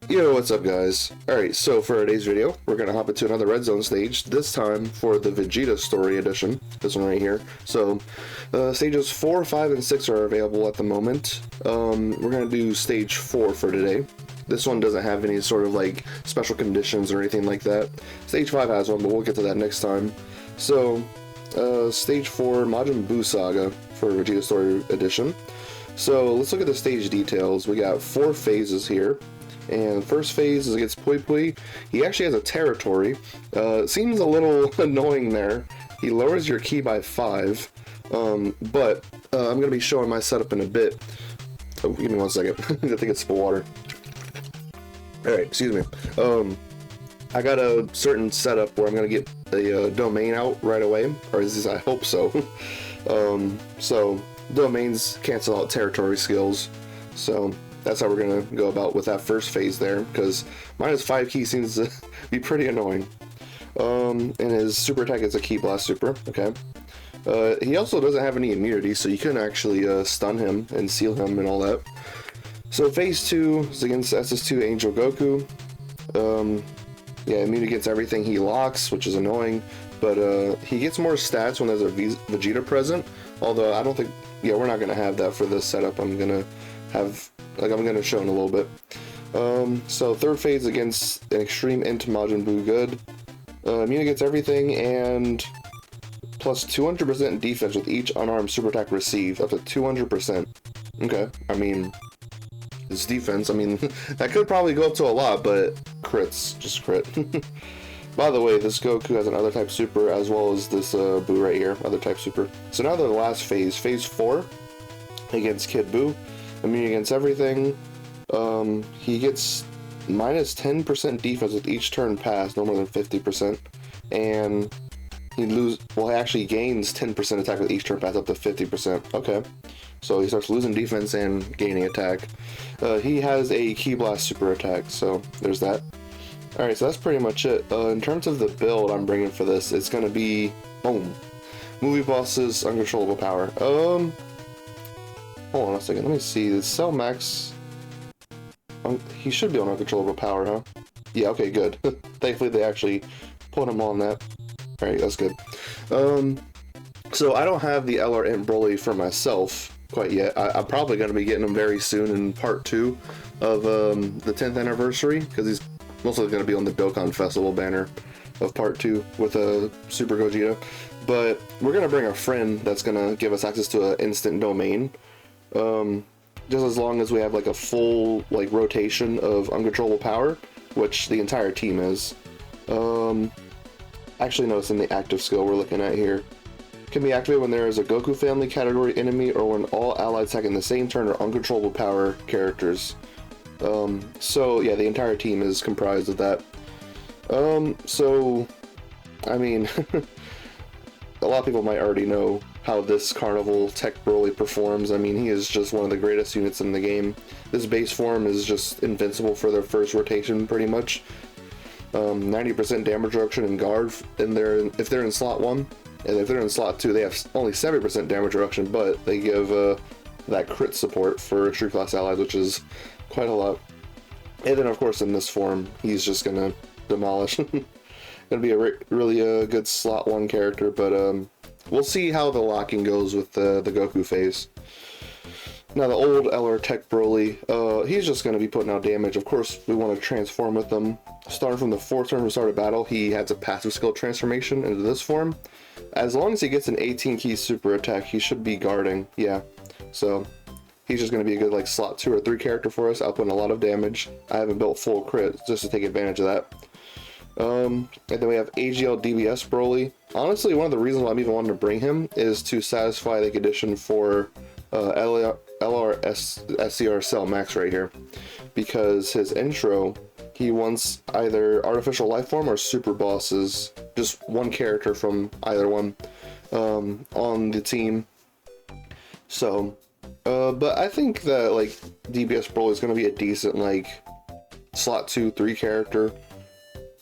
Yo, what's up guys? Alright, so for today's video, we're gonna hop into another Red Zone stage, this time for the Vegeta Story Edition, this one right here. So, stages 4, 5, and 6 are available at the moment. We're gonna do stage 4 for today. This one doesn't have any sort of like special conditions or anything like that. Stage 5 has one, but we'll get to that next time. So, stage 4, Majin Buu Saga for Vegeta Story Edition. So, let's look at the stage details. We got 4 phases here. And the first phase is against Pui Pui. He actually has a territory. Seems a little annoying there. He lowers your ki by 5. But I'm going to be showing my setup in a bit. Oh, give me 1 second. I think it's full water. Alright, excuse me. I got a certain setup where I'm going to get the domain out right away. Or at least I hope so. So, domains cancel out territory skills. So that's how we're gonna go about with that first phase there, because minus 5 ki seems to be pretty annoying. And his super attack is a ki blast super, okay. He also doesn't have any immunity, so you can actually stun him and seal him and all that. So phase 2 is against SS2 Angel Goku. Yeah, immune against everything he locks, which is annoying, but he gets more stats when there's a Vegeta present, although I don't think, yeah, we're not gonna have that for this setup. I'm gonna show in a little bit. So third phase against an extreme into Majin Buu good. Immune against everything and plus 200% defense with each unarmed super attack received, up to 200%. Okay, I mean, his defense, I mean, that could probably go up to a lot, but crits, just crit. By the way, this Goku has an other type super as well as this Buu right here, other type super. So now the last phase, phase 4 against Kid Buu. Immune against everything. He gets minus 10% defense with each turn pass, no more than 50%. And he actually gains 10% attack with each turn pass up to 50%. Okay. So he starts losing defense and gaining attack. He has a Ki Blast super attack, so there's that. Alright, so that's pretty much it. In terms of the build I'm bringing for this, it's gonna be, boom, movie bosses, uncontrollable power. Hold on a second, let me see. The Cell Max, he should be on uncontrollable power, huh? Yeah, okay, good. Thankfully they actually put him on that. Alright, that's good. So I don't have the LR Int Broly for myself quite yet. I'm probably going to be getting him very soon in part 2 of the 10th anniversary, because he's mostly going to be on the Dokkan Festival banner of part 2 with a Super Gogeta. But we're going to bring a friend that's going to give us access to an instant domain. Just as long as we have like a full like rotation of uncontrollable power, which the entire team is. Actually no, it's in the active skill we're looking at here. Can be activated when there is a Goku family category enemy or when all allies attacking the same turn are uncontrollable power characters. So yeah, the entire team is comprised of that. So I mean a lot of people might already know how this Carnival Tech Broly performs. I mean, he is just one of the greatest units in the game. This base form is just invincible for their first rotation, pretty much. 90% damage reduction in guard if they're in slot 1, and if they're in slot 2, they have only 70% damage reduction, but they give that crit support for extreme class allies, which is quite a lot. And then, of course, in this form, he's just gonna demolish. Gonna be a really good slot 1 character, but we'll see how the locking goes with the Goku phase. Now the old LR Tech Broly, he's just going to be putting out damage. Of course, we want to transform with him. Starting from the 4th turn we start a battle, he has a passive skill transformation into this form. As long as he gets an 18 ki super attack, he should be guarding. Yeah, so he's just going to be a good like slot 2 or 3 character for us, outputting a lot of damage. I haven't built full crit just to take advantage of that. And then we have AGL DBS Broly. Honestly, one of the reasons why I'm even wanting to bring him is to satisfy the condition for LR Cell Max right here. Because his intro, he wants either Artificial Life Form or Super Bosses, just one character from either one on the team. So, but I think that like DBS Broly is going to be a decent like slot 2-3 character.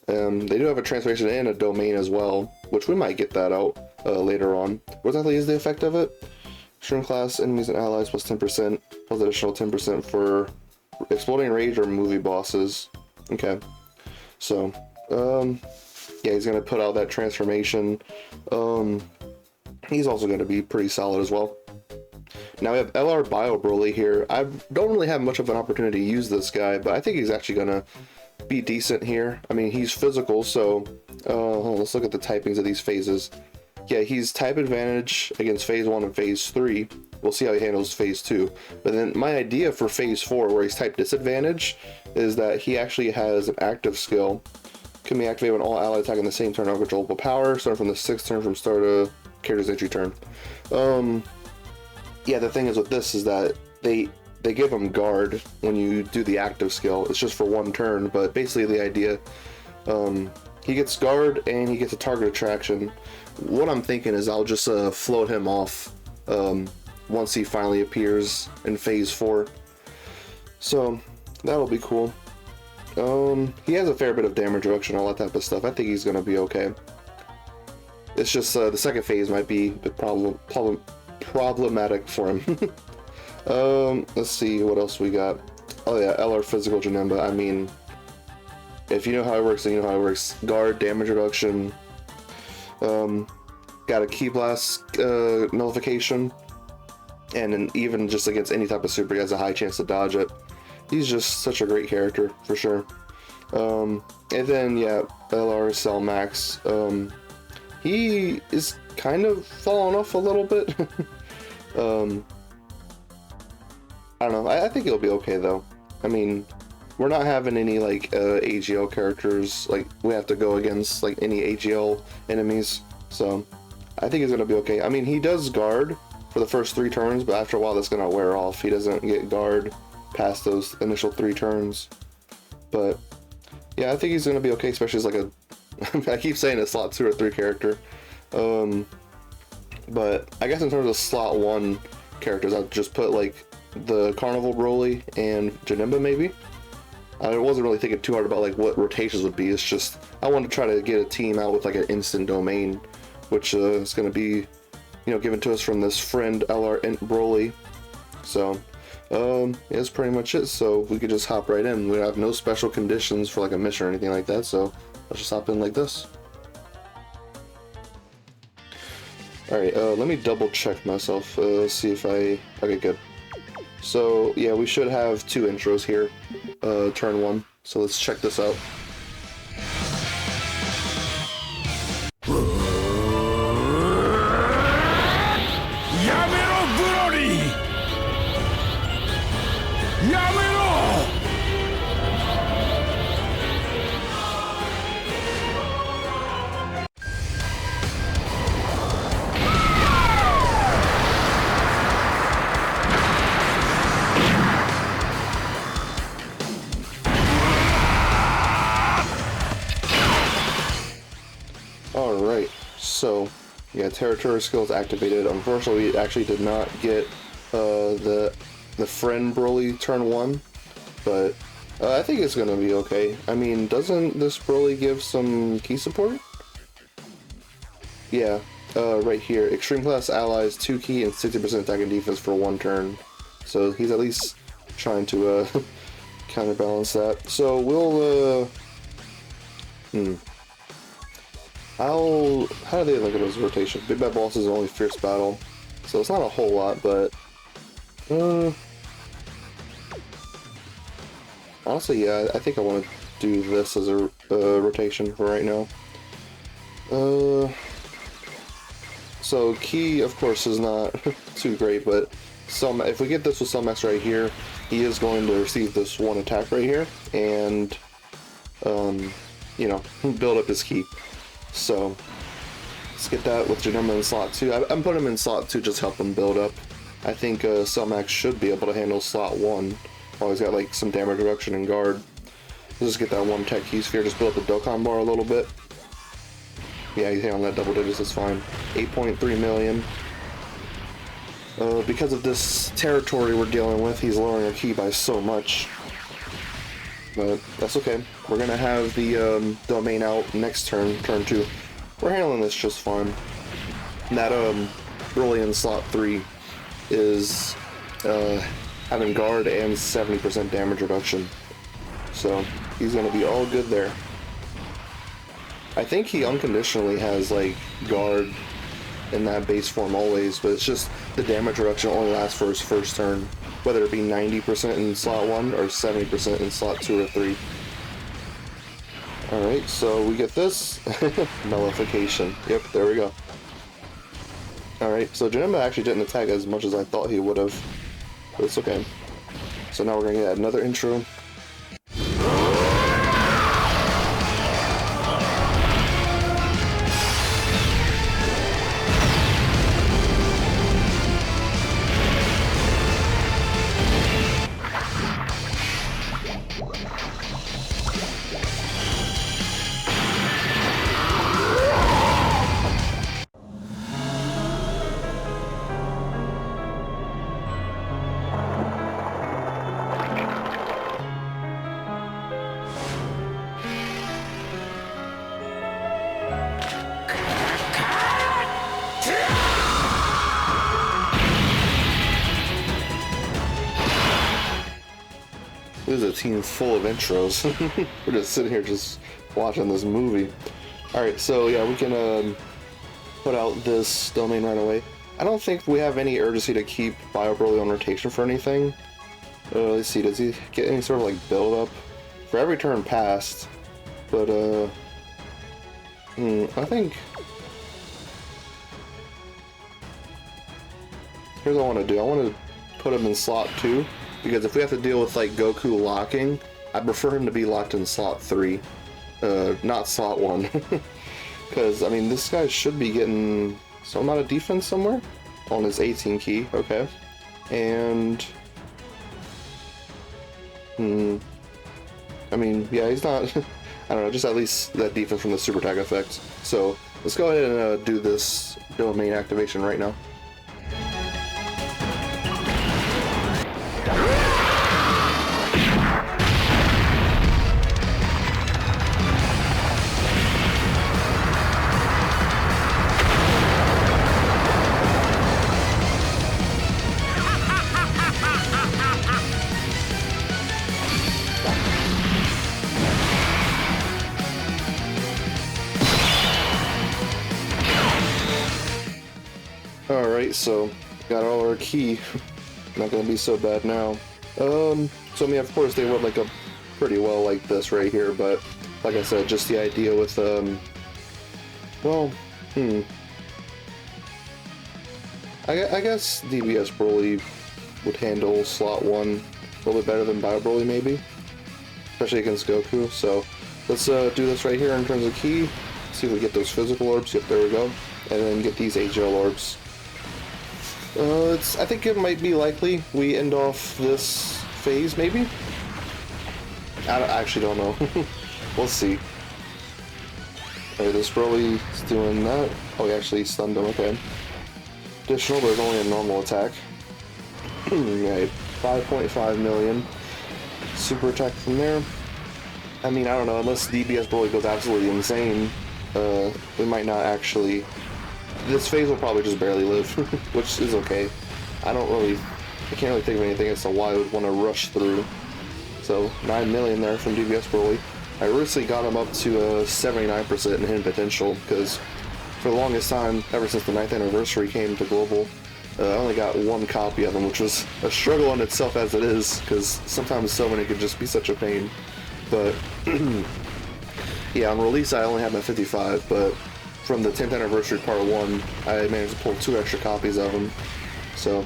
They do have a transformation and a domain as well, which we might get that out later on. What exactly is the effect of it? Extreme class enemies and allies plus 10%, plus additional 10% for Exploding Rage or movie bosses. Okay. So, yeah, he's gonna put out that transformation. He's also gonna be pretty solid as well. Now we have LR Bio Broly here. I don't really have much of an opportunity to use this guy, but I think he's actually gonna be decent here. I mean, he's physical, so hold on, let's look at the typings of these phases. Yeah, he's type advantage against phase 1 and phase 3. We'll see how he handles phase 2. But then my idea for phase 4, where he's type disadvantage, is that he actually has an active skill. Can be activated when all allies attack in the same turn of uncontrollable power, starting from the 6th turn from start of character's entry turn. Yeah, the thing is with this is that they give him guard when you do the active skill. It's just for 1 turn, but basically the idea, he gets guard and he gets a target attraction. What I'm thinking is I'll just float him off once he finally appears in phase 4. So that'll be cool. He has a fair bit of damage reduction, all that type of stuff. I think he's gonna be okay. It's just the second phase might be a bit problematic for him. Let's see what else we got. Oh yeah, LR Physical Janemba. I mean, if you know how it works, then you know how it works. Guard, damage reduction. Got a Ki Blast nullification. And then even just against any type of super, he has a high chance to dodge it. He's just such a great character, for sure. And then, yeah, LR Cell Max. He is kind of falling off a little bit. I don't know. I think he'll be okay, though. I mean, we're not having any, like, AGL characters. Like, we have to go against, like, any AGL enemies. So, I think he's going to be okay. I mean, he does guard for the first 3 turns, but after a while, that's going to wear off. He doesn't get guard past those initial 3 turns. But, yeah, I think he's going to be okay, especially as, like, a... I keep saying a slot 2 or 3 character. But I guess in terms of slot 1 characters, I'd just put, like, the Carnival Broly and Janemba, maybe. I wasn't really thinking too hard about, like, what rotations would be. It's just, I wanted to try to get a team out with, like, an instant domain, which is going to be, you know, given to us from this friend LR Broly. So, yeah, that's pretty much it. So we could just hop right in. We have no special conditions for, like, a mission or anything like that, so let's just hop in like this. Alright, let me double check myself, see if okay, good. So, yeah, we should have 2 intros here, turn 1, so let's check this out. Alright, so, yeah, territory skills activated. Unfortunately, we actually did not get the friend Broly turn 1, but I think it's gonna be okay. I mean, doesn't this Broly give some key support? Yeah, right here. Extreme class allies, 2 key and 60% attack and defense for 1 turn. So he's at least trying to counterbalance that. So we'll how do they look at those rotations? Big Bad Boss is only Fierce Battle, so it's not a whole lot, but honestly, yeah, I think I want to do this as a rotation for right now. So Key, of course, is not too great, but if we get this with Cell Max right here, he is going to receive this 1 attack right here, and you know, build up his Key. So let's get that with Janemba in slot 2. I'm putting him in slot 2 just to help him build up. I think Cell Max should be able to handle slot 1 while he's got like some damage reduction and guard. Let's just get that 1 tech key sphere, just build up the Dokkan bar a little bit. Yeah, he's on that double digits, that's fine. 8.3 million. Because of this territory we're dealing with, he's lowering our key by so much. But that's okay. We're gonna have the domain out next turn, turn 2. We're handling this just fine. And that Broly in slot 3 is having guard and 70% damage reduction. So he's gonna be all good there. I think he unconditionally has like guard in that base form always, but it's just the damage reduction only lasts for his first turn, whether it be 90% in slot 1 or 70% in slot 2 or 3. Alright, so we get this. Nullification. Yep, there we go. Alright, so Janemba actually didn't attack as much as I thought he would have, but it's okay. So now we're going to get another intro. This is a team full of intros. We're just sitting here just watching this movie. Alright, so yeah, we can put out this domain right away. I don't think we have any urgency to keep Bio Broly on rotation for anything. Let's see, does he get any sort of like build up? For every turn passed. But I think... Here's what I want to do. I want to put him in slot 2. Because if we have to deal with like Goku locking, I prefer him to be locked in slot 3, not slot 1. Because I mean, this guy should be getting some amount of defense somewhere on his 18 key. Okay, and I mean, yeah, he's not. I don't know, just at least that defense from the super tag effect. So let's go ahead and do this domain activation right now. Alright, so got all our key. Not gonna be so bad now. So I mean, of course they would like a pretty well like this right here, but like I said, just the idea with I guess DBS Broly would handle slot 1 a little bit better than Bio Broly maybe, especially against Goku. So let's do this right here in terms of key. See if we get those physical orbs. Yep, there we go. And then get these HL orbs. I think it might be likely we end off this phase, maybe? I actually don't know. We'll see. Alright, this Broly is doing that. Oh, he actually stunned him, okay. Additional, but it's only a normal attack. Right, 5.5 million. Super attack from there. I mean, I don't know, unless DBS Broly goes absolutely insane, we might not actually... This phase will probably just barely live, which is okay. I can't really think of anything as to why I would want to rush through. So, 9 million there from DBS Broly. I recently got him up to 79% in hidden potential, because for the longest time, ever since the 9th anniversary came to Global, I only got one copy of him, which was a struggle in itself as it is, because sometimes so many could just be such a pain. But, yeah, on release I only had my 55, but from the 10th anniversary part 1, I managed to pull 2 extra copies of him. So,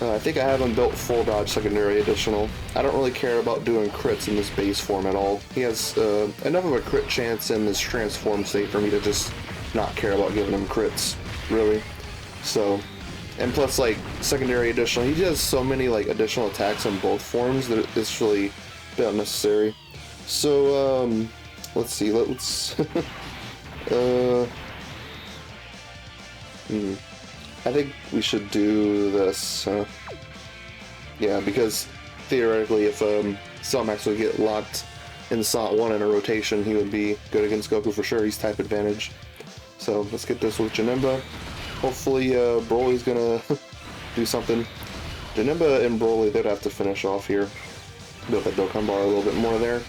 I think I have him built full dodge secondary additional. I don't really care about doing crits in this base form at all. He has enough of a crit chance in this transform state for me to just not care about giving him crits, really. So, and plus like secondary additional, he does so many like additional attacks in both forms that it's really a bit unnecessary. So, let's see, let's... I think we should do this, yeah, because theoretically if Cellmax would get locked in slot 1 in a rotation, he would be good against Goku for sure. He's type advantage. So let's get this with Janemba. Hopefully Broly's gonna do something. Janemba and Broly, they'd have to finish off here. Build that Dokkan bar a little bit more there.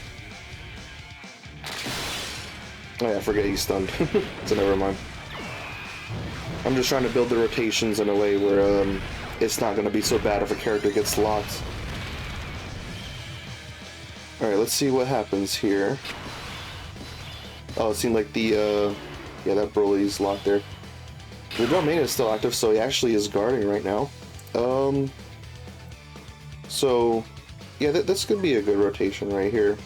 Oh yeah, I forget he's stunned. So never mind. I'm just trying to build the rotations in a way where it's not going to be so bad if a character gets locked. Alright, let's see what happens here. Oh, it seemed like the, yeah, that Broly's locked there. The Domain is still active, so he actually is guarding right now. So, yeah, this could be a good rotation right here.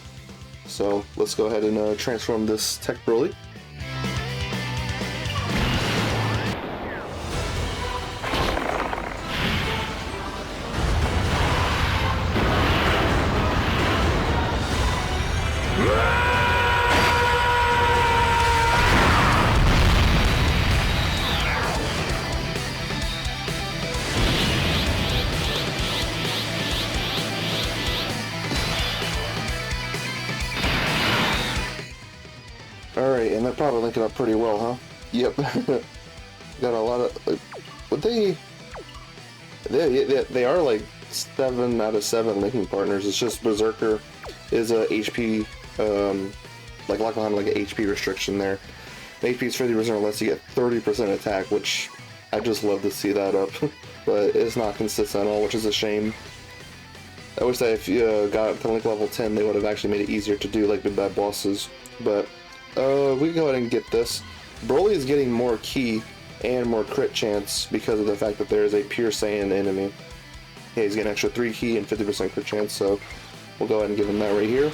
So, let's go ahead and transform this Tech Broly. Alright, and that probably linked it up pretty well, huh? Yep. Got a lot of... But they are like 7 out of 7 linking partners. It's just Berserker is a HP, like locked behind like an HP restriction there. HP is 50% unless you get 30% attack, which I just love to see that up. But it's not consistent at all, which is a shame. I wish that if you got to link level 10, they would have actually made it easier to do like big bad bosses. But we can go ahead and get this. Broly is getting more ki and more crit chance because of the fact that there is a pure Saiyan enemy. Yeah, he's getting extra 3 ki and 50% crit chance, so we'll go ahead and give him that right here.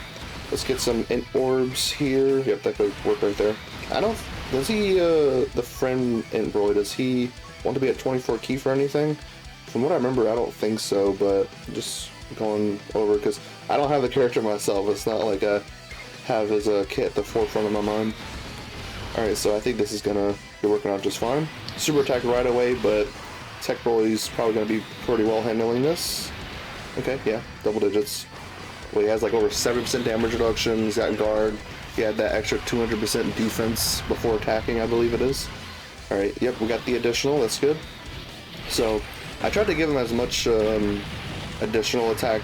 Let's get some int orbs here. Yep, that could work right there. Does he, the friend int Broly, does he want to be at 24 ki for anything? From what I remember, I don't think so, but just going over, because I don't have the character myself. It's not like I have his kit at the forefront of my mind. Alright, so I think this is gonna be working out just fine. Super attack right away, but Tech Broly's probably gonna be pretty well handling this. Okay, yeah, double digits. Well, he has like over 7% damage reduction, he's got guard, he had that extra 200% defense before attacking, I believe it is. Alright, yep, we got the additional, that's good. So, I tried to give him as much additional attack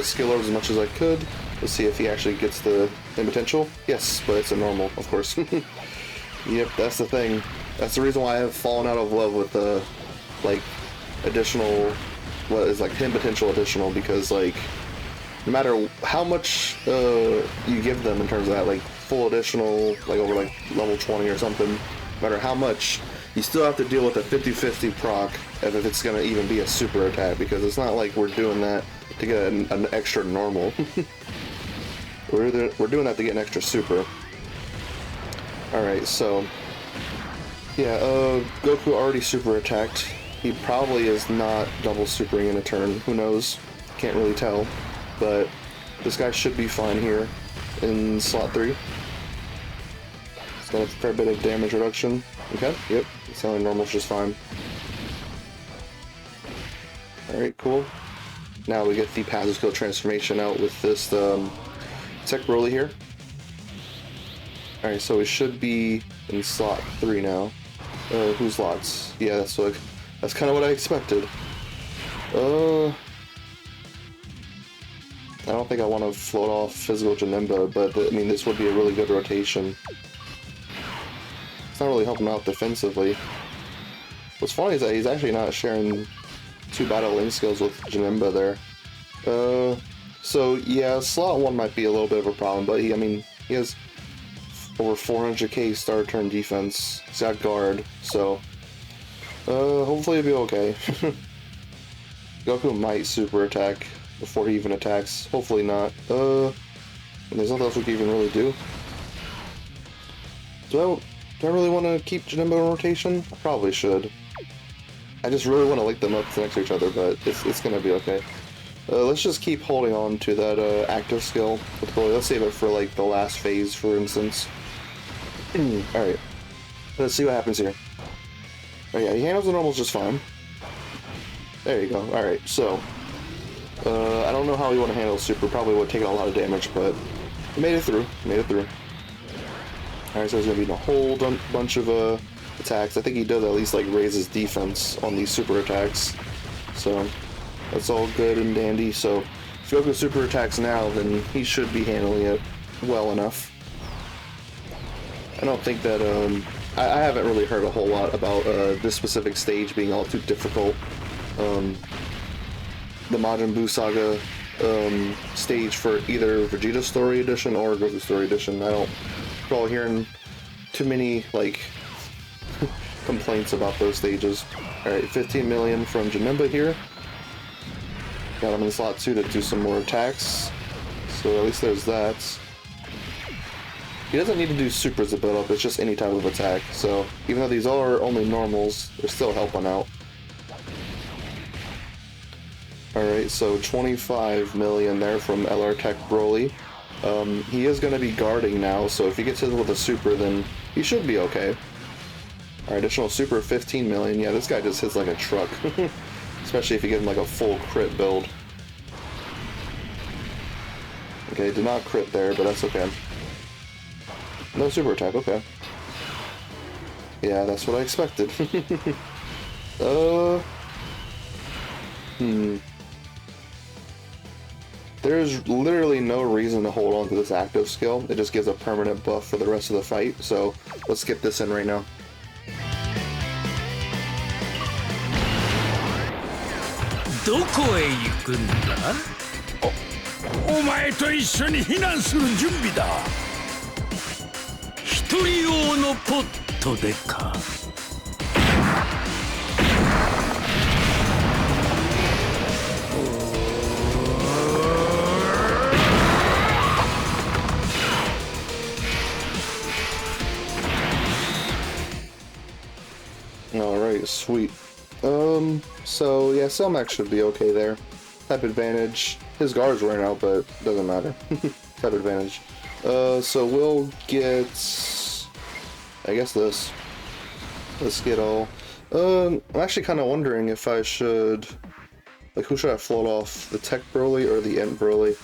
skill orbs as much as I could. Let's see if he actually gets the potential. Yes, but it's a normal, of course. Yep, that's the thing. That's the reason why I have fallen out of love with like additional, what is like hidden potential additional, because like no matter how much you give them in terms of that, like full additional, like over like level 20 or something, no matter how much, you still have to deal with a 50-50 proc if it's gonna even be a super attack, because it's not like we're doing that to get an extra normal. We're doing that to get an extra super. Alright, so yeah, Goku already super attacked. He probably is not double supering in a turn. Who knows? Can't really tell. But this guy should be fine here in slot 3. It's got a fair bit of damage reduction. Okay, yep, it's only normal's just fine. Alright, cool. Now we get the passive skill transformation out with this Tech Broly here. Alright, so it should be in slot 3 now. Whose lots? Yeah, that's kind of what I expected. I don't think I want to float off physical Janemba, but I mean, this would be a really good rotation. It's not really helping out defensively. What's funny is that he's actually not sharing 2 battle link skills with Janemba there. So yeah, slot 1 might be a little bit of a problem, but he has over 400k start turn defense. He's got guard, so hopefully it'll be okay. Goku might super attack before he even attacks. Hopefully not. And there's nothing else we can even really do. Do I really want to keep Janemba in rotation? I probably should. I just really want to link them up next to each other, but it's gonna be okay. Let's just keep holding on to that active skill with Broly. Let's save it for like the last phase, for instance. Alright, let's see what happens here. Oh yeah, he handles the normals just fine. There you go. Alright, so I don't know how we want to handle super. Probably would take a lot of damage, but we made it through. Alright, so he's gonna be in a whole bunch of attacks. I think he does at least like raise his defense on these super attacks. So That's all good and dandy. So if Goku super attacks now, then he should be handling it well enough. I don't think that, I haven't really heard a whole lot about this specific stage being all too difficult. The Majin Buu Saga stage for either Vegeta Story Edition or Goku Story Edition. I don't recall hearing too many, like, complaints about those stages. Alright, 15 million from Janemba here. Got him in slot 2 to do some more attacks. So at least there's that. He doesn't need to do supers to build up, it's just any type of attack. So even though these are only normals, they're still helping out. Alright, so 25 million there from LR Tech Broly. He is going to be guarding now, so if he gets hit with a super, then he should be okay. Alright, additional super, 15 million. Yeah, this guy just hits like a truck. Especially if you get him like a full crit build. Okay, did not crit there, but that's okay. No super attack, okay. Yeah, that's what I expected. There's literally no reason to hold on to this active skill. It just gives a permanent buff for the rest of the fight, so let's skip this in right now. どこへ行くんだ？お前と一緒に避難する準備だ。一人用のポットでか。Alright, sweet. So yeah, Selmax should be okay there. Type advantage. His guard's wearing out, but doesn't matter. Type advantage. So we'll get, I guess this. Let's get all. I'm actually kind of wondering if I should, like, who should I float off? The Tech Broly or the Ent Broly?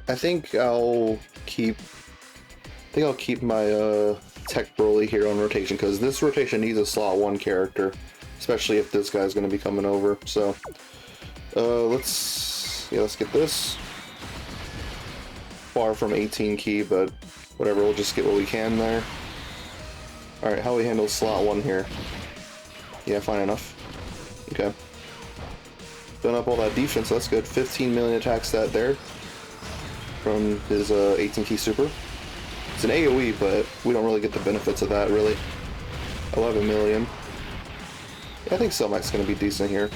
I think I'll keep my Tech Broly here on rotation, because this rotation needs a slot 1 character, especially if this guy's going to be coming over. So let's get this. Far from 18 key, but whatever, we'll just get what we can there. Alright, how we handle slot 1 here? Yeah, fine enough. Okay. Done up all that defense, that's good. 15 million attack stat there from his 18 key super. It's an AoE, but we don't really get the benefits of that, really. 11 million. Yeah, I think Selmax is going to be decent here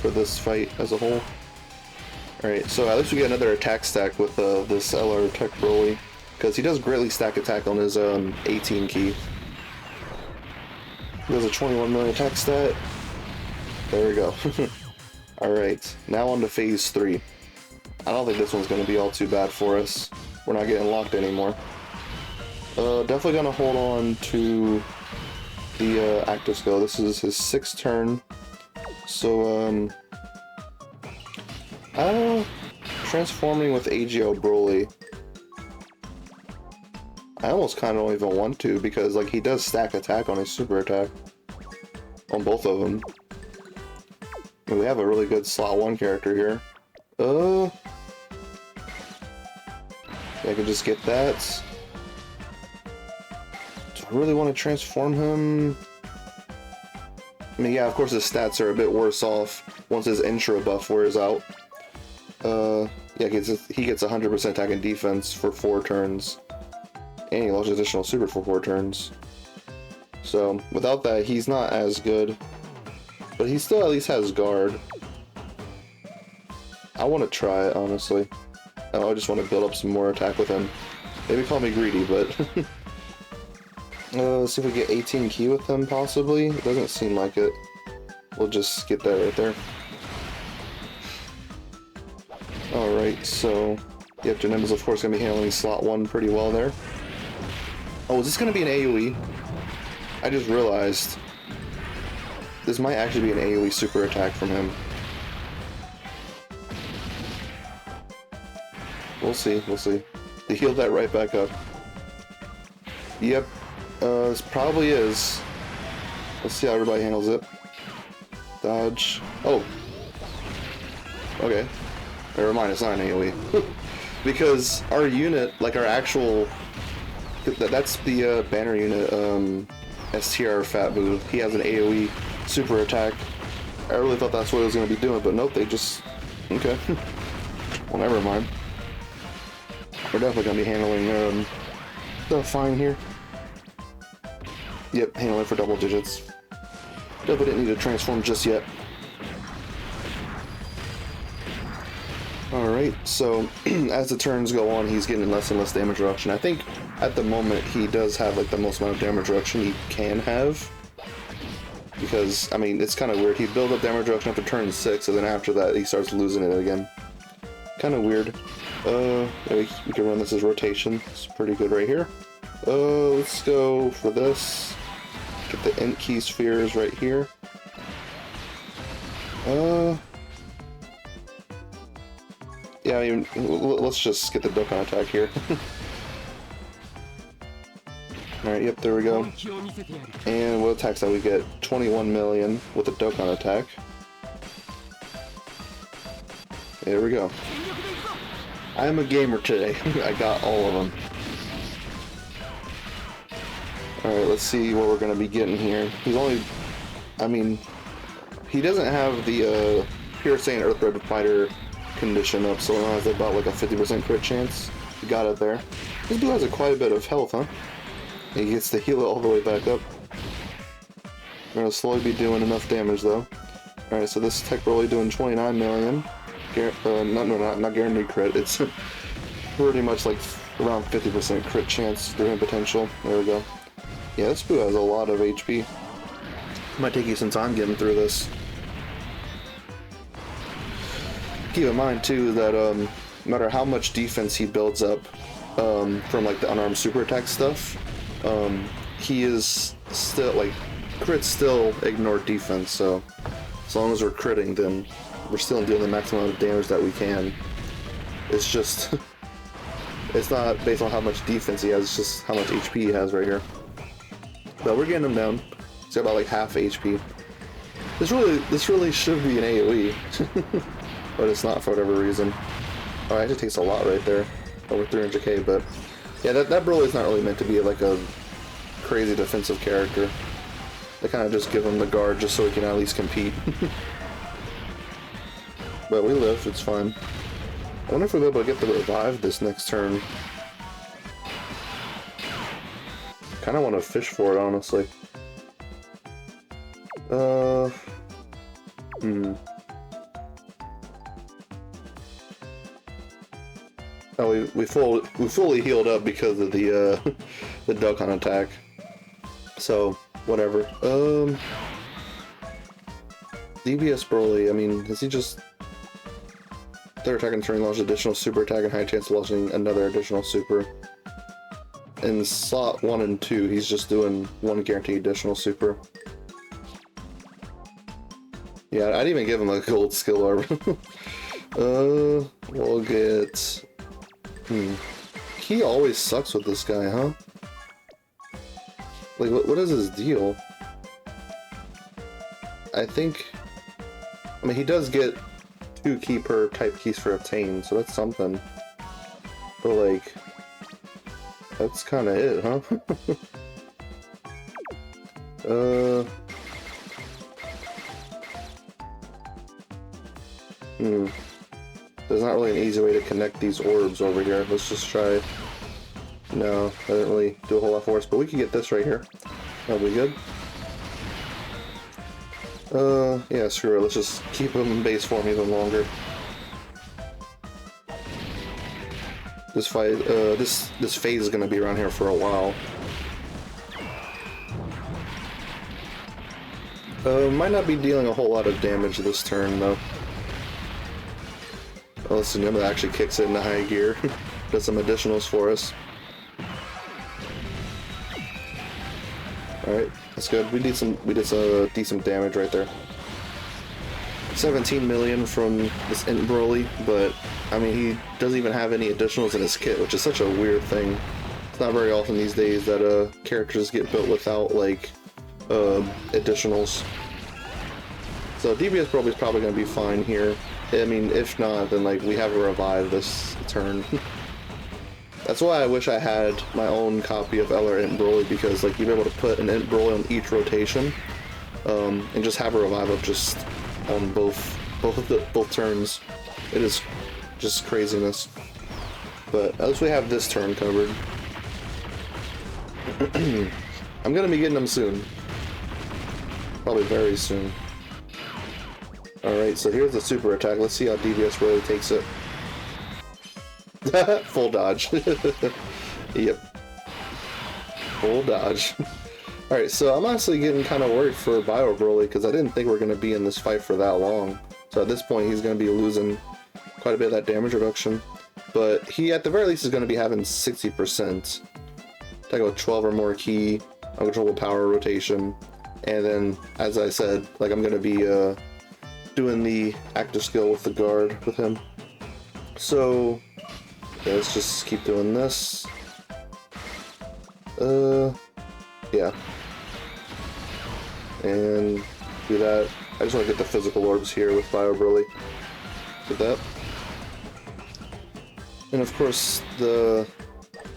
for this fight as a whole. Alright, so at least we get another attack stack with this LR Tech Broly, because he does greatly stack attack on his 18 key. He does a 21 million attack stat. There we go. Alright, now on to phase 3. I don't think this one's going to be all too bad for us. We're not getting locked anymore. Definitely going to hold on to the active skill. This is his 6th turn. So, transforming with AGO Broly. I almost kind of don't even want to, because like he does stack attack on his super attack. On both of them. And we have a really good slot 1 character here. I can just get that. Do I really want to transform him? I mean, yeah, of course his stats are a bit worse off once his intro buff wears out. Yeah, he gets 100% attack and defense for 4 turns. And he launches additional super for 4 turns. So, without that, he's not as good. But he still at least has guard. I want to try it, honestly. I just want to build up some more attack with him. Maybe call me greedy, but... let's see if we get 18 key with him, possibly. It doesn't seem like it. We'll just get that right there. Alright, so... Yep, Janemba's of course going to be handling slot 1 pretty well there. Oh, is this going to be an AoE? I just realized. This might actually be an AoE super attack from him. We'll see, we'll see. He healed that right back up. Yep. This probably is. Let's see how everybody handles it. Dodge. Oh. Okay. Never mind, it's not an AoE. Because our unit, like our actual... That's the banner unit, STR Fat Boo. He has an AoE super attack. I really thought that's what it was going to be doing, but nope, they just... Okay. Well, never mind. We're definitely going to be handling the fine here. Yep, handling for double digits. Definitely didn't need to transform just yet. Alright, so as the turns go on, he's getting less and less damage reduction. I think at the moment he does have like the most amount of damage reduction he can have. Because, I mean, it's kind of weird. He builds up damage reduction after turn 6, and then after that he starts losing it again. Kind of weird. We can run this as rotation. It's pretty good right here. Let's go for this. Get the Int key spheres right here. Yeah, I mean, let's just get the Dokkan attack here. Alright, yep, there we go. And what attacks that we get? 21 million with the Dokkan attack. There we go. I am a gamer today. I got all of them. Alright, let's see what we're going to be getting here. He's only... I mean... He doesn't have the Pure Saiyan Earthbred Fighter condition up, so it has about like a 50% crit chance. He got it there. This dude has quite a bit of health, huh? He gets to heal it all the way back up. We're going to slowly be doing enough damage though. Alright, so this tech really doing 29 million. Not guaranteed crit. It's pretty much like around 50% crit chance during potential. There we go. Yeah, this boo has a lot of HP. Might take you some time getting through this. Keep in mind too that no matter how much defense he builds up from like the unarmed super attack stuff, he is still like crits still ignore defense. So as long as we're critting, then we're still doing the maximum amount of damage that we can. It's just it's not based on how much defense he has, it's just how much HP he has right here. But we're getting him down. He's got about like half HP. This really should be an AoE. But it's not for whatever reason. Oh, it actually takes a lot right there. Over 300k, but... Yeah, that Broly is not really meant to be like a crazy defensive character. They kind of just give him the guard just so he can at least compete. But we live, it's fine. I wonder if we'll be able to get the revive this next turn. Kinda want to fish for it, honestly. Oh, we fully healed up because of the the Dokkan attack. So whatever. DBS Broly. I mean, is he just third attack and turn launch additional super attack and high chance of launching another additional super? In slot 1 and 2, he's just doing one guaranteed additional super. Yeah, I'd even give him a gold skill orb. We'll get... He always sucks with this guy, huh? Like, what is his deal? I think... I mean, he does get 2 key per type keys for obtain, so that's something. But, like... That's kind of it, huh? There's not really an easy way to connect these orbs over here. Let's just try... No, that didn't really do a whole lot for us, but we can get this right here. That'll be good. Yeah, screw it. Let's just keep him in base form even longer. This fight, this phase is gonna be around here for a while. Might not be dealing a whole lot of damage this turn though. Oh, listen, that actually kicks it into high gear. Does some additionals for us. Alright, that's good. We did some decent damage right there. 17 million from this Int Broly, but I mean he doesn't even have any additionals in his kit, which is such a weird thing. It's not very often these days that characters get built without like additionals. So DBS Broly is probably going to be fine here. I mean, if not, then like we have a revive this turn. That's why I wish I had my own copy of Eller Int Broly, because like you'd be able to put an Int Broly on each rotation, and just have a revive up just on both turns. It is just craziness. But at least we have this turn covered. I'm gonna be getting them soon. Probably very soon. Alright, so here's the super attack. Let's see how DBS really takes it. Full dodge. Yep. Full dodge. Alright, so I'm honestly getting kind of worried for Bio Broly, because I didn't think we were going to be in this fight for that long. So at this point, he's going to be losing quite a bit of that damage reduction. But he, at the very least, is going to be having 60%. Take out 12 or more key, uncontrollable power rotation. And then, as I said, like I'm going to be doing the active skill with the guard with him. So yeah, let's just keep doing this. Yeah. And do that. I just want to get the physical orbs here with Bio Broly. Get that. And of course, the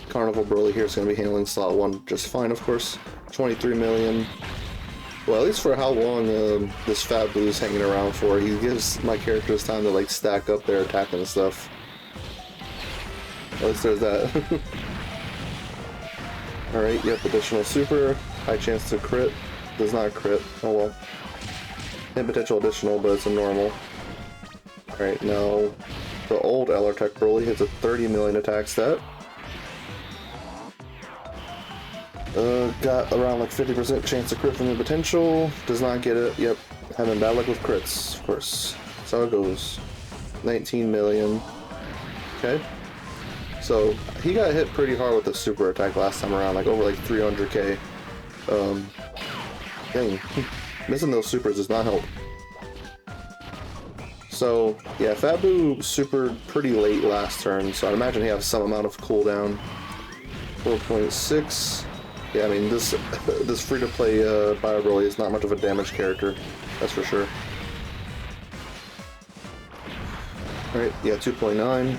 Carnival Broly here is going to be handling slot 1 just fine, of course. 23 million. Well, at least for how long this Fat Blue is hanging around for, he gives my characters time to like stack up their attack and stuff. At least there's that. Alright, yep, additional super. High chance to crit. Does not crit. Oh well. And potential additional, but it's a normal. Alright, now the old Ellertech Broly hits a 30 million attack stat. Got around like 50% chance to crit from the potential. Does not get it. Yep. Having bad luck with crits, of course. That's how it goes. 19 million. Okay. So he got hit pretty hard with the super attack last time around, like over like 300k. Dang. Missing those supers does not help. So yeah, Fabu super pretty late last turn, so I'd imagine he has some amount of cooldown. 4.6. Yeah, I mean, this free-to-play Bio Broly is not much of a damage character, that's for sure. Alright, yeah, 2.9.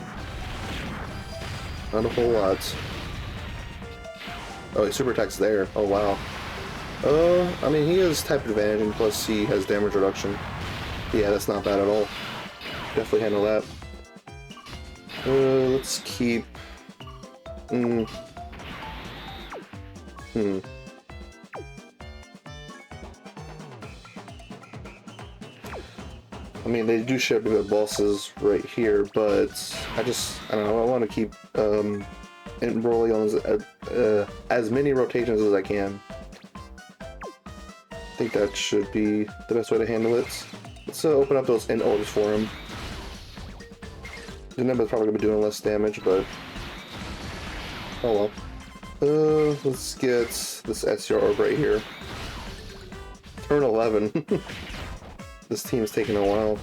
Not a whole lot. Oh, his super attack's there. Oh, wow. I mean, he has type advantage, and plus he has damage reduction. Yeah, that's not bad at all. Definitely handle that. Let's keep... I mean, they do share good bosses right here, but I don't know, I want to keep Int Broly on as many rotations as I can. I think that should be the best way to handle it. Let's open up those Int orbs for him. The number's probably going to be doing less damage, but oh well. Let's get this SR orb right here. Turn 11. This team's taking a while.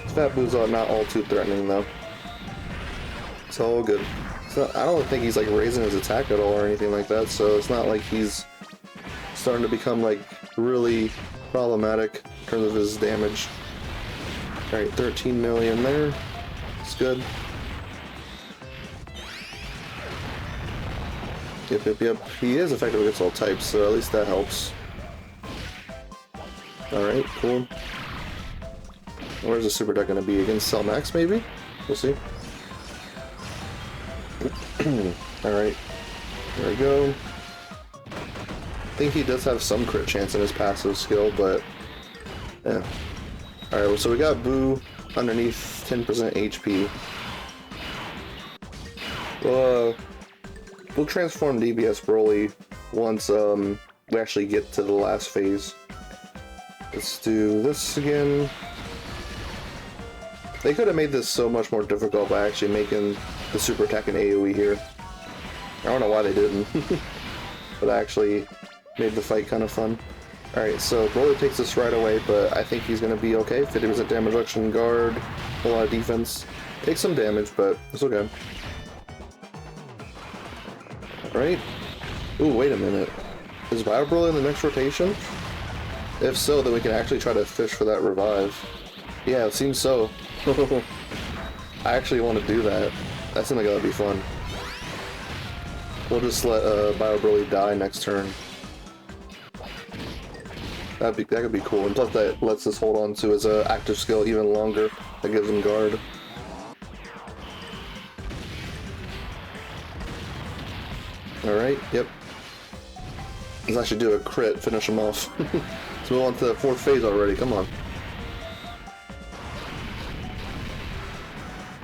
Fat Blue's not all too threatening though. It's all good. So I don't think he's like raising his attack at all or anything like that, so it's not like he's starting to become like really problematic in terms of his damage. Alright, 13 million there. It's good. Yep. He is effective against all types, so at least that helps. Alright, cool. Where's the super deck going to be? Against Cell Max, maybe? We'll see. Alright. There we go. I think he does have some crit chance in his passive skill, but... yeah. Alright, so we got Buu underneath 10% HP. Well, we'll transform DBS Broly once we actually get to the last phase. Let's do this again. They could have made this so much more difficult by actually making the super attack an AoE here. I don't know why they didn't, but actually made the fight kind of fun. Alright, so Broly takes this right away, but I think he's gonna be okay. 50% damage reduction, guard, a lot of defense. Takes some damage, but it's okay. Alright. Ooh, wait a minute. Is Bio Broly in the next rotation? If so, then we can actually try to fish for that revive. Yeah, it seems so. I actually want to do that. That seems like that would be fun. We'll just let Bio Broly die next turn. That could be cool. And plus that lets us hold on to his active skill even longer. That gives him guard. Alright, yep. Let's actually do a crit, finish him off. Let's move on to the 4th phase already, come on.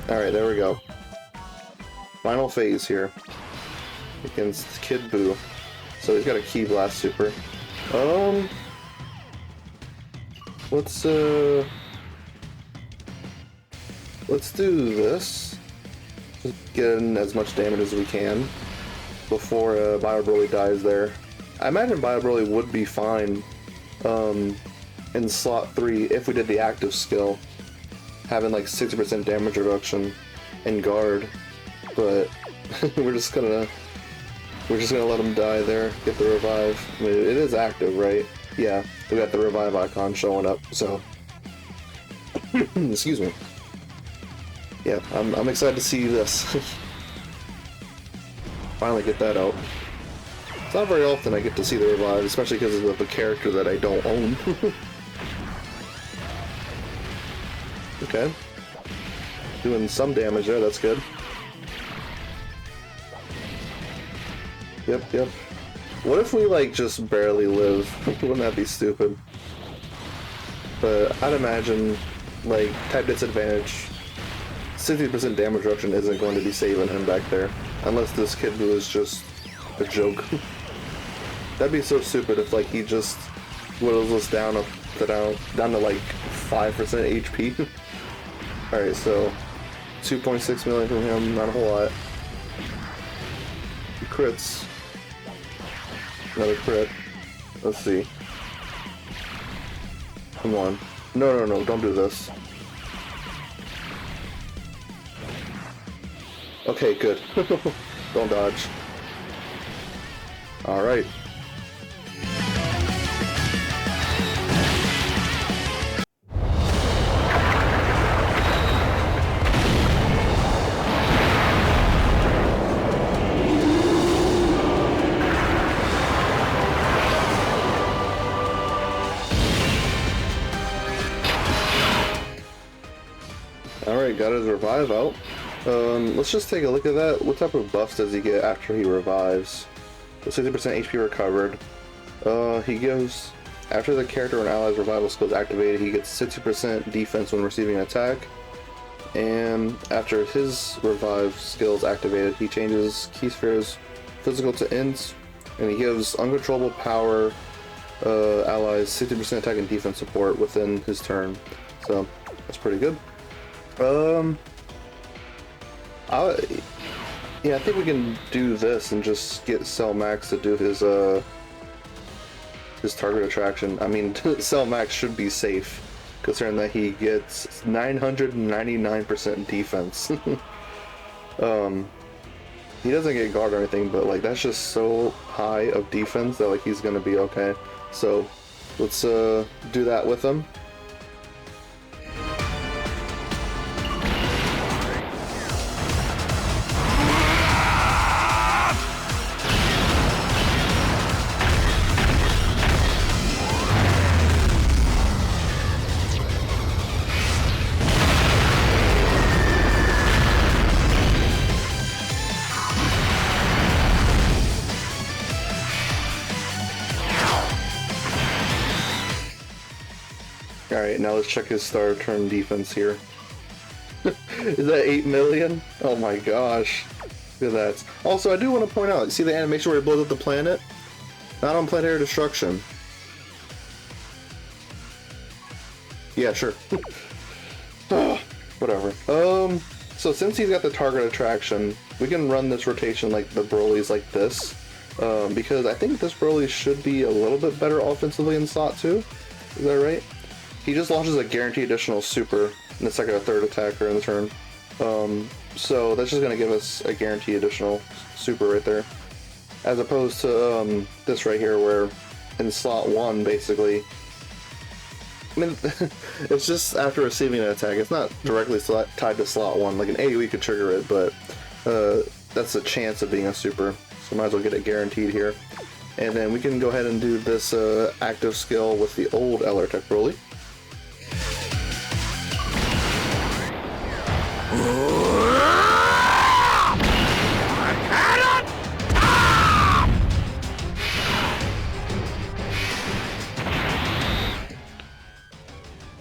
Alright, there we go. Final phase here. Against Kid Buu. So he's got a Ki Blast super. Let's do this. Just get in as much damage as we can before Bio Broly dies there. I imagine Bio Broly would be fine in slot 3 if we did the active skill, having like 60% damage reduction and guard, but we're just gonna let him die there, get the revive. I mean, it is active, right? Yeah, we got the revive icon showing up, so excuse me. Yeah, I'm excited to see this. Finally get that out. It's not very often I get to see the revive, especially because of the character that I don't own. Okay. Doing some damage there, that's good. Yep. What if we, like, just barely live? Wouldn't that be stupid? But I'd imagine, like, type disadvantage, 60% damage reduction isn't going to be saving him back there. Unless this Kid Buu is just a joke. That'd be so stupid if, like, he just whittles us down to like 5% HP. Alright, so 2.6 million from him, not a whole lot. He crits. Another crit. Let's see. Come on. No, don't do this. Okay, good. Don't dodge. Alright. Alright, got his revive out. Let's just take a look at that. What type of buffs does he get after he revives? So 60% HP recovered. He gives, after the character and ally's revival skill is activated, he gets 60% defense when receiving an attack. And after his revive skill is activated, he changes Ki Sphere's physical to int, and he gives uncontrollable power allies 60% attack and defense support within his turn. So that's pretty good. Yeah, I think we can do this and just get Cell Max to do his target attraction. I mean, Cell Max should be safe, considering that he gets 999% defense. He doesn't get guard or anything, but like that's just so high of defense that like he's gonna be okay. So let's do that with him. Alright, now let's check his star turn defense here. Is that 8 million? Oh my gosh. Look at that. Also, I do want to point out, see the animation where he blows up the planet? Not on planetary destruction. Yeah, sure. Whatever. So since he's got the target attraction, we can run this rotation like the Broly's like this. because I think this Broly should be a little bit better offensively in slot 2. Is that right? He just launches a guaranteed additional super in the second or third attacker in the turn. So that's just going to give us a guaranteed additional super right there. As opposed to this right here where in slot 1 basically, I mean, it's just after receiving an attack. It's not directly tied to slot 1. Like an AoE could trigger it, but that's a chance of being a super. So might as well get it guaranteed here. And then we can go ahead and do this active skill with the old LR Tech Broly.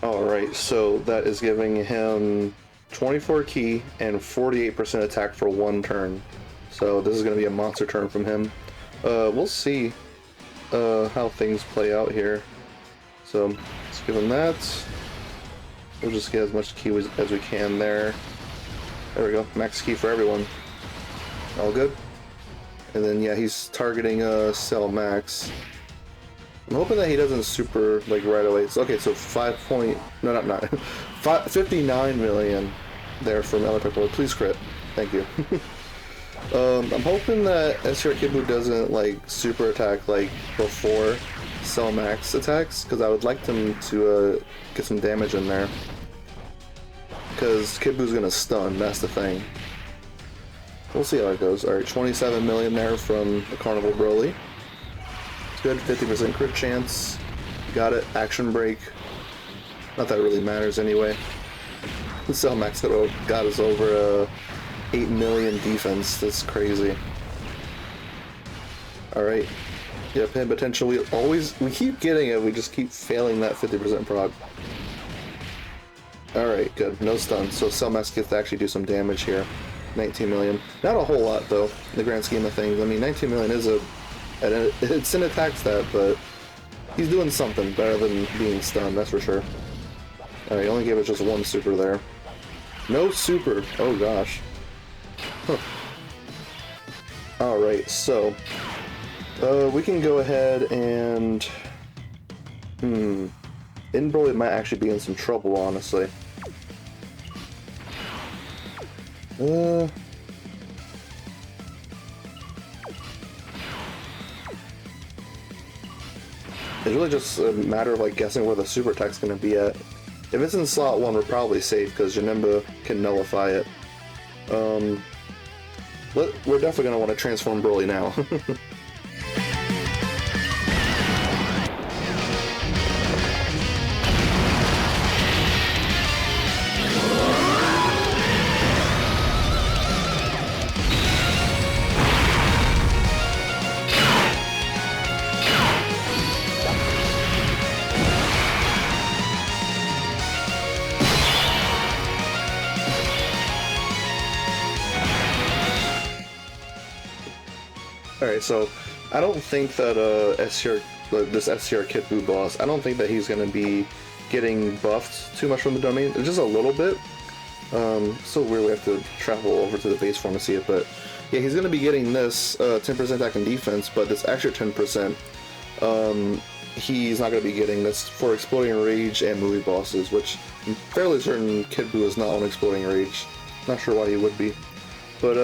Alright, so that is giving him 24 ki and 48% attack for 1 turn. So this is going to be a monster turn from him. We'll see how things play out here. So let's give him that. We'll just get as much ki as we can there. There we go, max ki for everyone. All good. And then yeah, he's targeting Cell Max. I'm hoping that he doesn't super like right away. So, okay, so 59 million there from Electric. Please crit. Thank you. I'm hoping that SR Kid Buu doesn't like super attack like before Cell Max attacks, because I would like them to get some damage in there. Because Kid Buu's gonna stun, that's the thing. We'll see how it goes. Alright, 27 million there from the Carnival Broly. Good, 50% crit chance. Got it. Action break. Not that it really matters anyway. Cell Max got us over 8 million defense. That's crazy. Alright. Yeah, pin potential. We keep getting it, we just keep failing that 50% prog. Alright, good. No stun. So Cell Max gets to actually do some damage here. 19 million. Not a whole lot though, in the grand scheme of things. I mean, 19 million is it's an attack stat, but he's doing something better than being stunned, that's for sure. Alright, only gave it just 1 super there. No super! Oh gosh. Huh. Alright, so we can go ahead and Broly might actually be in some trouble, honestly. It's really just a matter of like guessing where the super attack's gonna be at. If it's in slot 1, we're probably safe because Janemba can nullify it. We're definitely gonna want to transform Broly now. Alright, so I don't think that this SCR Kid Buu boss, I don't think that he's going to be getting buffed too much from the domain. Just a little bit. So weird we have to travel over to the base form to see it, but yeah, he's going to be getting this 10% attack and defense, but this extra 10%, he's not going to be getting this for Exploding Rage and movie bosses, which I'm fairly certain Kid Buu is not on Exploding Rage. Not sure why he would be. But,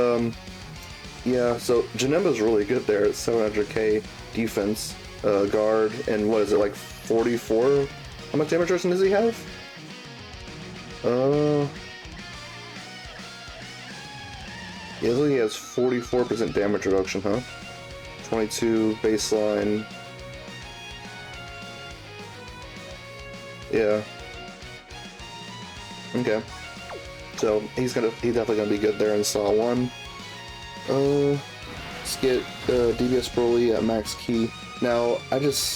yeah, so Janemba's really good there at 700k defense, guard, and what is it, like 44? How much damage reduction does he have? Yeah, he has 44% damage reduction, huh? 22 baseline. Yeah. Okay. So he's definitely gonna be good there in Saw 1. Let's get DBS Broly at max key. Now, Int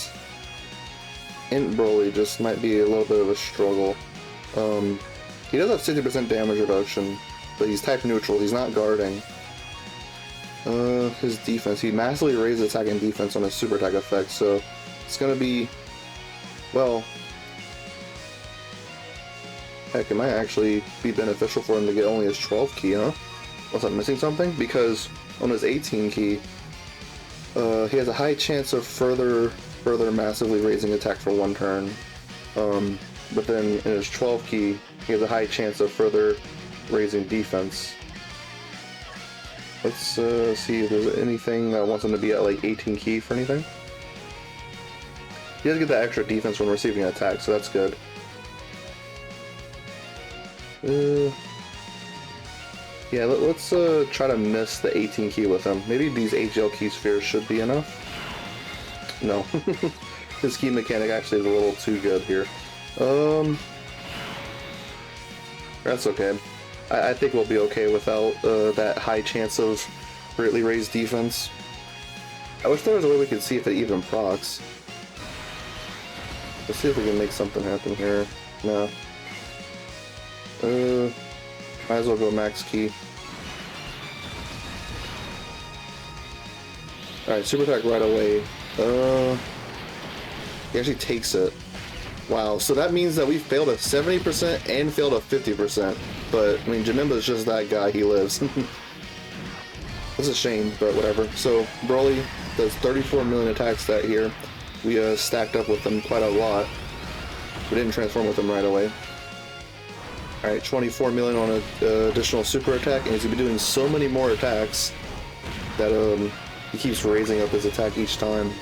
Broly just might be a little bit of a struggle. He does have 60% damage reduction, but he's type neutral, he's not guarding. His defense, he massively raised attack and defense on his super attack effect, so it's gonna be, well, heck, it might actually be beneficial for him to get only his 12 key, huh? Was I missing something? Because on his 18 key, He has a high chance of further massively raising attack for 1 turn. But then in his 12 key, he has a high chance of further raising defense. Let's see if there's anything that wants him to be at like 18 key for anything. He does get that extra defense when receiving an attack, so that's good. Yeah, let's try to miss the 18 key with him. Maybe these HL key spheres should be enough. No. His key mechanic actually is a little too good here. That's okay. I think we'll be okay without that high chance of greatly raised defense. I wish there was a way we could see if it even procs. Let's see if we can make something happen here. No. Might as well go max key. Alright, super attack right away. He actually takes it. Wow, so that means that we failed a 70% and failed a 50%. But, I mean, Janemba's just that guy, he lives. It's a shame, but whatever. So, Broly does 34 million attack stat here. We stacked up with him quite a lot. We didn't transform with him right away. Alright, 24 million on an additional super attack, and he's going to be doing so many more attacks that he keeps raising up his attack each time.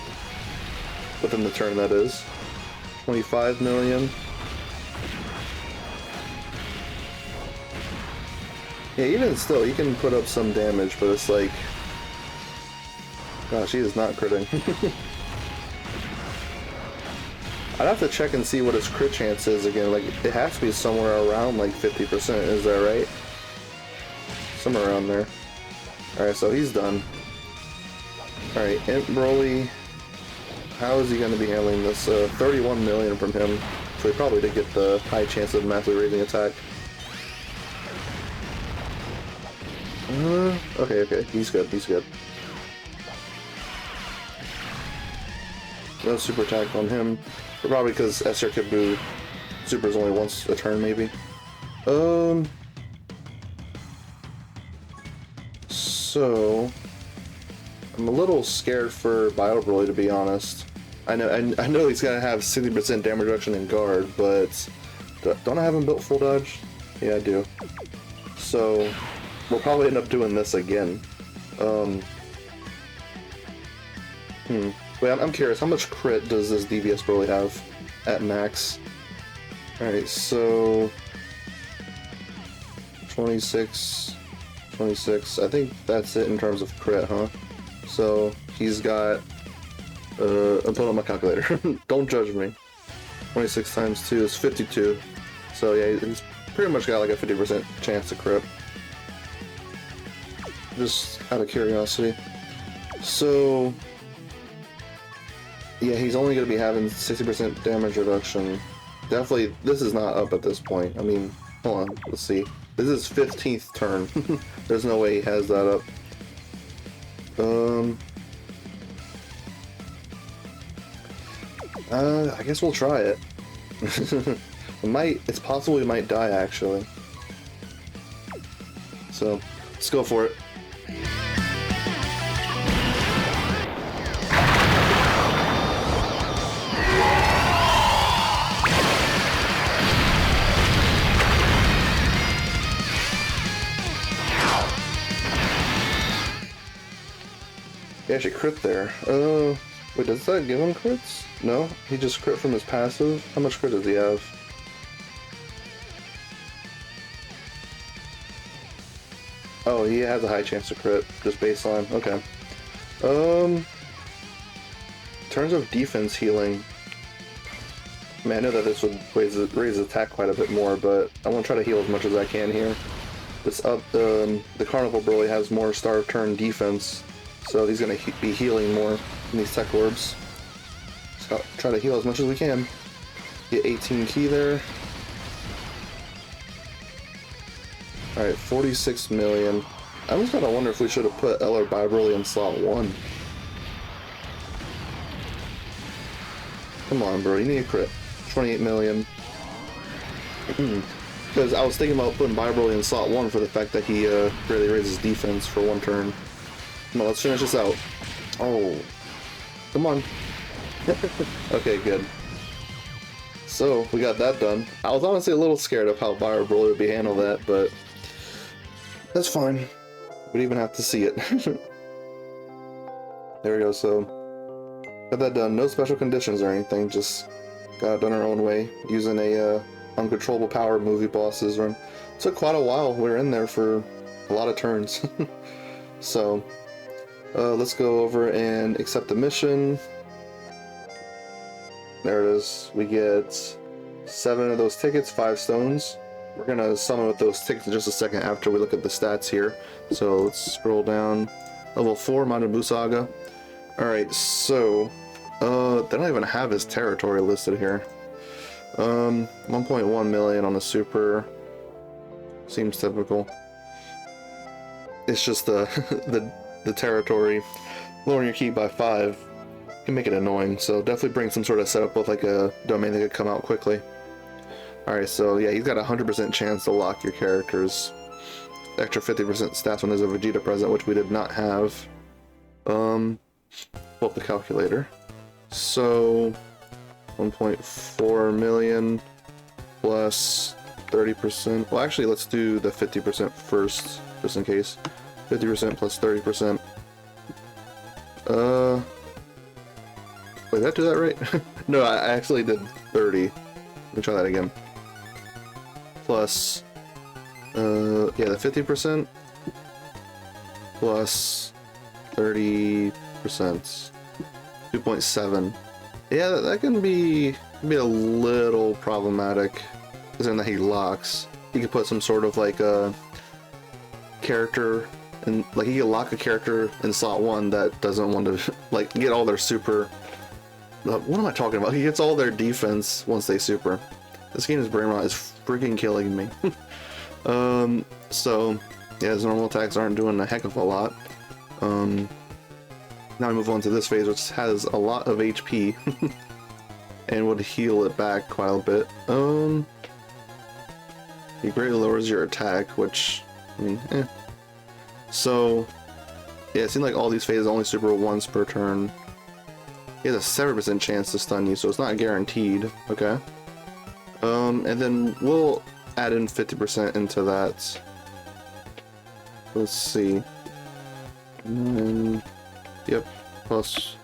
Within the turn, that is. 25 million. Yeah, even still, he can put up some damage, but it's like... Gosh, he is not critting. I'd have to check and see what his crit chance is again. Like, it has to be somewhere around like 50%, is that right? Somewhere around there. Alright, so he's done. Alright, Imp Broly. How is he going to be handling this? 31 million from him. So he probably did get the high chance of massively raising attack. Okay, he's good, he's good. No super attack on him. Probably because Esther Kibu super is only once a turn, maybe. So I'm a little scared for Bio Broly, to be honest. I know he's gonna have 60% damage reduction in guard, but don't I have him built full dodge? Yeah, I do. So we'll probably end up doing this again. Wait, I'm curious, how much crit does this DVS Broly have at max? Alright, so 26, I think that's it in terms of crit, huh? So he's got, I'm pulling up my calculator, don't judge me. 26 times 2 is 52, so yeah, he's pretty much got like a 50% chance to crit. Just out of curiosity. So yeah, he's only going to be having 60% damage reduction. Definitely, this is not up at this point. I mean, hold on, let's see. This is 15th turn. There's no way he has that up. I guess we'll try it. It's possible we might die, actually. So, let's go for it. He actually crit there. Wait, does that give him crits? No? He just crit from his passive? How much crit does he have? Oh, he has a high chance to crit, just baseline. Okay. In terms of defense healing, I mean, I know that this would raise his attack quite a bit more, but I want to try to heal as much as I can here. The Carnival Broly has more star turn defense, so he's going to be healing more in these tech orbs. So try to heal as much as we can. Get 18 key there. Alright, 46 million. I was gonna wonder if we should have put L or Bio Broly in slot 1. Come on, bro, you need a crit. 28 million. Because I was thinking about putting Bio Broly in slot 1 for the fact that he really raises defense for 1 turn. Come on, let's finish this out. Oh, come on. Okay, good. So, we got that done. I was honestly a little scared of how viable it would be handle that, but that's fine. We'd even have to see it. There we go, so got that done. No special conditions or anything, just got it done our own way, using a uncontrollable power movie bosses run. Took quite a while. We were in there for a lot of turns. So, let's go over and accept the mission. There it is. We get 7 of those tickets, 5 stones. We're gonna summon with those tickets in just a second after we look at the stats here. So let's scroll down. Level 4, MAJIN BUU SAGA. Alright, so they don't even have his territory listed here. 1.1 million on the super. Seems typical. It's just the the territory. Lowering your key by 5 can make it annoying, so definitely bring some sort of setup with like a domain that could come out quickly. Alright, so yeah, he's got a 100% chance to lock your characters. Extra 50% stats when there's a Vegeta present, which we did not have. Pull up the calculator. So 1.4 million plus 30%. Well, actually, let's do the 50% first, just in case. 50% plus 30%. Wait, did I do that right? No, I actually did 30. Let me try that again. Plus, yeah, the 50% plus 30%, 2.7. Yeah, that can be a little problematic, considering that he locks. You could put some sort of like a character, and like he can lock a character in slot 1 that doesn't want to like get all their super. What am I talking about? He gets all their defense once they super. This game's brain rot is freaking killing me. So yeah, his normal attacks aren't doing a heck of a lot. Now we move on to this phase, which has a lot of HP and would heal it back quite a bit. He greatly lowers your attack, which, I mean, eh. So yeah, it seems like all these phases only super once per turn. He has a 7% chance to stun you, so it's not guaranteed. Okay. And then we'll add in 50% into that. Let's see. And, yep, plus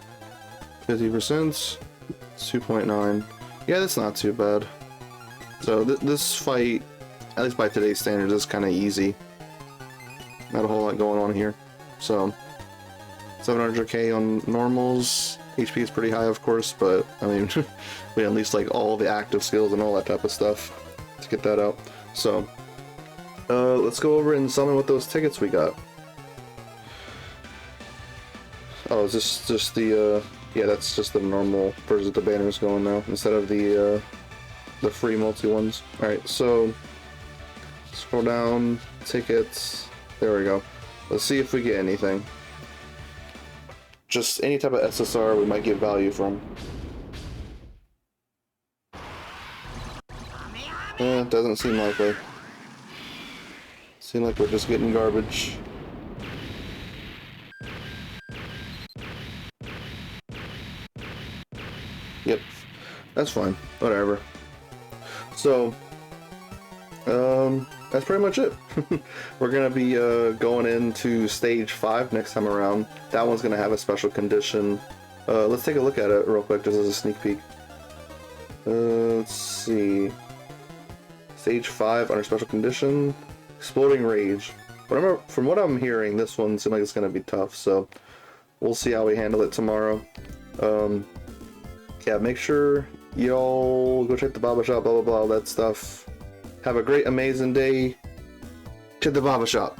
50%, 2.9. Yeah, that's not too bad. So this fight, at least by today's standards, is kind of easy. Not a whole lot going on here. So 700k on normals. HP is pretty high, of course, but I mean, we unleashed like all the active skills and all that type of stuff to get that out. So let's go over and summon with those tickets we got. Oh, is this just the yeah, that's just the normal version of the banners going now instead of the free multi ones. All right, so scroll down, tickets. There we go. Let's see if we get anything. Just any type of SSR we might get value from. Doesn't seem likely. Seem like we're just getting garbage. Yep, that's fine. Whatever. So, that's pretty much it. We're gonna be going into stage 5 next time around. That one's gonna have a special condition. Let's take a look at it real quick, just as a sneak peek. Let's see. Stage 5 under special condition, exploding rage. From what I'm hearing, this one seems like it's gonna be tough. So we'll see how we handle it tomorrow. Yeah, make sure y'all go check the Baba Shop, blah blah blah, all that stuff. Have a great, amazing day. To the Baba Shop.